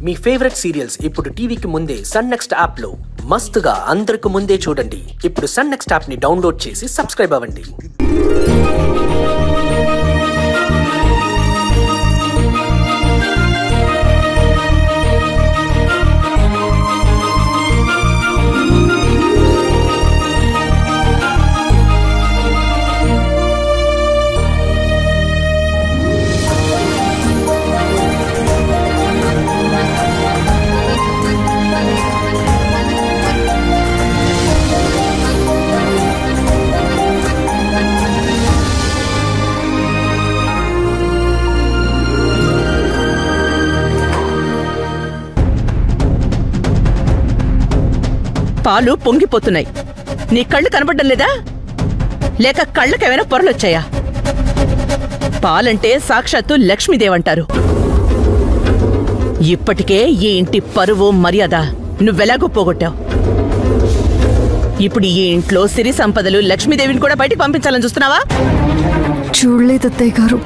మీ favourite serials ఇప్పుడు టీవీకి ముందే సన్ నెక్స్ట్ యాప్ లో మస్తుగా అందరికి ముందే చూడండి. ఇప్పుడు సన్ నెక్స్ట్ యాప్ ని డౌన్లోడ్ చేసి సబ్స్క్రైబ్ అవ్వండి. పాలు పొంగిపోతున్నాయి. నీ కళ్ళు కనబడ్డం లేదా? లేక కళ్ళకేమైనా పొరలొచ్చాయా? పాలంటే సాక్షాత్తు లక్ష్మీదేవంటారు. ఇప్పటికే ఈ ఇంటి పరువు మర్యాద నువ్వెలాగో పోగొట్టావు. ఇప్పుడు ఈ ఇంట్లో సిరి సంపదలు లక్ష్మీదేవిని కూడా బయటికి పంపించాలని చూస్తున్నావా? చూడలేదు అత్తయ్య గారు.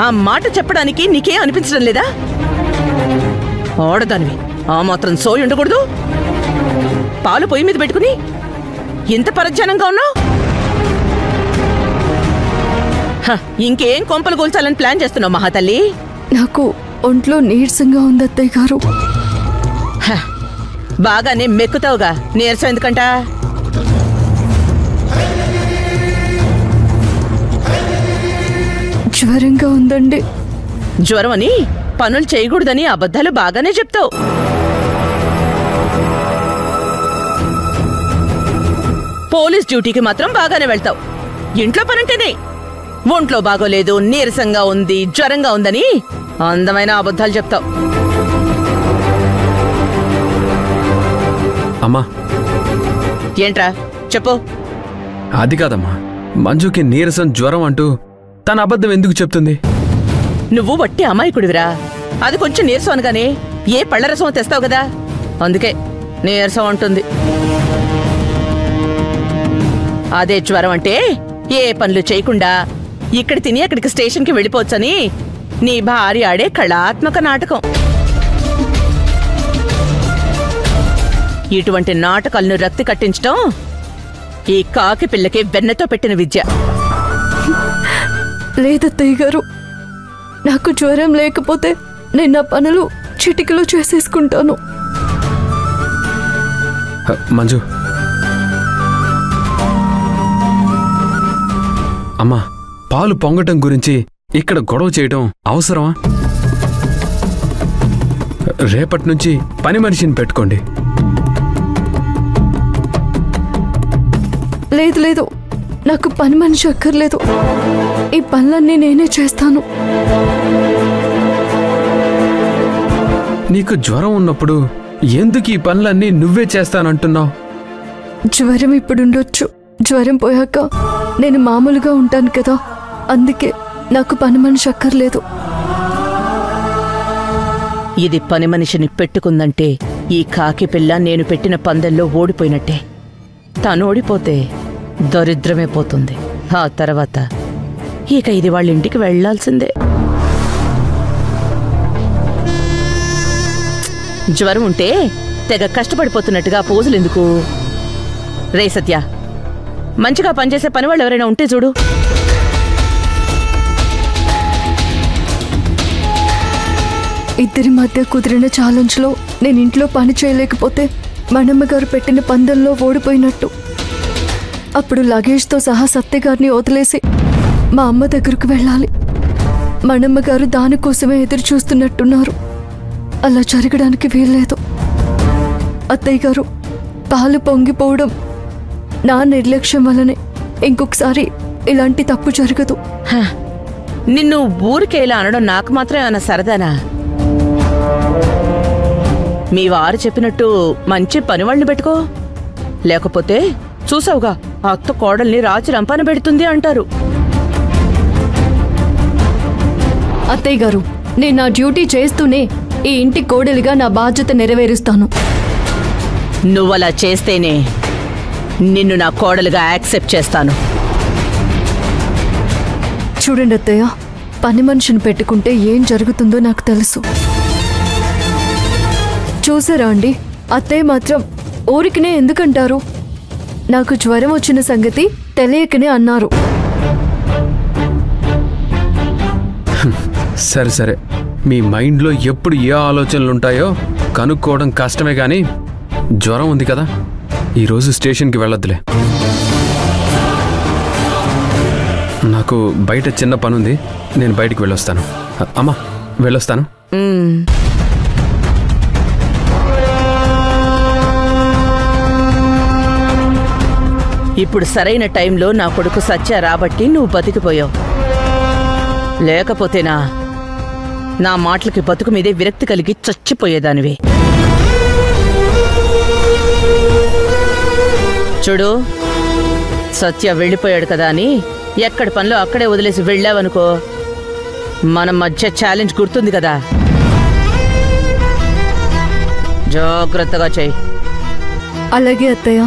ఆ మాట చెప్పడానికి నీకేం అనిపించడం లేదా? ఆడదానివి ఆ మాత్రం సోయి ఉండకూడదు. పాలు పొయ్యి మీద పెట్టుకుని ఎంత పరధ్యానంగా ఉన్నావు? ఇంకేం కొంపలు కూల్చాలని ప్లాన్ చేస్తున్నావు మహాతల్లి? నాకు ఒంట్లో నీరసంగా ఉంది అత్తయ్య గారు. బాగానే మెక్కుతావుగా, నీరసం ఎందుకంట? జ్వరంగా ఉందండి. జ్వరం అని పనులు చేయకూడదని అబద్ధాలు బాగానే చెప్తావు. పోలీస్ డ్యూటీకి మాత్రం బాగానే వెళ్తావు. ఇంట్లో పనంటేనే ఒంట్లో బాగోలేదు, నీరసంగా ఉంది, జ్వరంగా ఉందని అందమైన అబద్ధాలు చెప్తావు. అమ్మా ఏంట్రా చెప్పు. అది కాదమ్మా, మంజుకి నీరసం జ్వరం అంటూ తన అబద్ధం ఎందుకు చెప్తుంది? నువ్వు వట్టి అమాయకుడివిరా. అది కొంచెం నీరసం అనగానే ఏ పళ్ళరసం తెస్తావు కదా, అందుకే నీరసం అంటుంది. అదే జ్వరం అంటే ఏ పనులు చేయకుండా ఇక్కడ తిని అక్కడికి స్టేషన్కి వెళ్ళిపోవచ్చని నీ భార్య ఆడే కళాత్మక నాటకం. ఇటువంటి నాటకాలను రక్తి కట్టించటం ఈ కాకి పిల్లకి వెన్నతో పెట్టిన విద్య. లేదత్తయ్య గారు, నాకు జ్వరం లేకపోతే నేను నా పనులు చిటికలో చేసేసుకుంటాను. మంజు అమ్మా, పాలు పొంగటం గురించి ఇక్కడ గొడవ చేయటం అవసరమా? రేపటి నుంచి పని మనిషిని పెట్టుకోండి. లేదు లేదు, నాకు పని మనిషి అక్కర్లేదు. ఈ పనులన్నీ నేనే చేస్తాను. నీకు జ్వరం ఉన్నప్పుడు ఎందుకు ఈ పనులన్నీ నువ్వే చేస్తానంటున్నావు? జ్వరం ఇప్పుడుండొచ్చు, జ్వరం పోయాక నేను మామూలుగా ఉంటాను కదా, అందుకే నాకు పని మనిషి అక్కర్లేదు. ఇది పని మనిషిని పెట్టుకుందంటే ఈ కాకి పిల్ల నేను పెట్టిన పందెంలో ఓడిపోయినట్టే. తను ఓడిపోతే దరిద్రమే పోతుంది. ఆ తర్వాత ఇక ఇది వాళ్ళ ఇంటికి వెళ్లాల్సిందే. జ్వరం ఉంటే తెగ కష్టపడిపోతున్నట్టుగా పోజులెందుకు? రే సత్య, మంచిగా పనిచేసే పనివాళ్ళు ఎవరైనా ఉంటే చూడు. ఇద్దరి మధ్య కుదిరిన ఛాలెంజ్లో నేను ఇంట్లో పని చేయలేకపోతే మనమ్మగారు పెట్టిన పందెంలో ఓడిపోయినట్టు. అప్పుడు లగేజ్తో సహా సత్యగారిని వదిలేసి మా అమ్మ దగ్గరకు వెళ్ళాలి. మనమ్మగారు దానికోసమే ఎదురు చూస్తున్నట్టున్నారు. అలా జరగడానికి వీల్లేదు. అత్తయ్య గారు, పాలు పొంగిపోవడం నా నిర్లక్ష్యం వల్లనే. ఇంకొకసారి ఇలాంటి తప్పు జరగదు. నిన్ను ఊరికే ఇలా అనడం నాకు మాత్రం ఏమన్నా సరదానా? మీ వారు చెప్పినట్టు మంచి పనివాళ్ళని పెట్టుకో. లేకపోతే చూసావుగా, అత్త కోడల్ని రాచి రంపాన పెడుతుంది అంటారు. అత్తయ్య గారు, నేను నా డ్యూటీ చేస్తూనే ఈ ఇంటి కోడలిగా నా బాధ్యత నెరవేరుస్తాను. నువ్వలా చేస్తేనే నిన్ను నా కోడలుగా యాక్సెప్ట్ చేస్తాను. చూడండి అత్తయ్య, పని మనిషిని పెట్టుకుంటే ఏం జరుగుతుందో నాకు తెలుసు. చూసారా అండి, అత్తయ్య మాత్రం ఊరికినే ఎందుకంటారు? నాకు జ్వరం వచ్చిన సంగతి తెలియకనే అన్నారు. సరే సరే, మీ మైండ్లో ఎప్పుడు ఏ ఆలోచనలు ఉంటాయో కనుక్కోవడం కష్టమే కానీ జ్వరం ఉంది కదా, ఈరోజు స్టేషన్కి వెళ్ళొద్దులే. నాకు బయట చిన్న పనుంది, నేను బయటికి వెళ్ళొస్తాను. అమ్మా వెళ్ళొస్తాను. ఇప్పుడు సరైన టైంలో నా కొడుకు సత్య రాబట్టి నువ్వు బతికిపోయావు. లేకపోతేనా నా మాటలకి బతుకు మీదే విరక్తి కలిగి చచ్చిపోయేదానివి. చూడు, సత్య వెళ్ళిపోయాడు కదా అని ఎక్కడి పనిలో అక్కడే వదిలేసి వెళ్ళావనుకో, మన మధ్య ఛాలెంజ్ గుర్తుంది కదా, జాగ్రత్తగా చెయ్యి. అలాగే అత్తయ్య.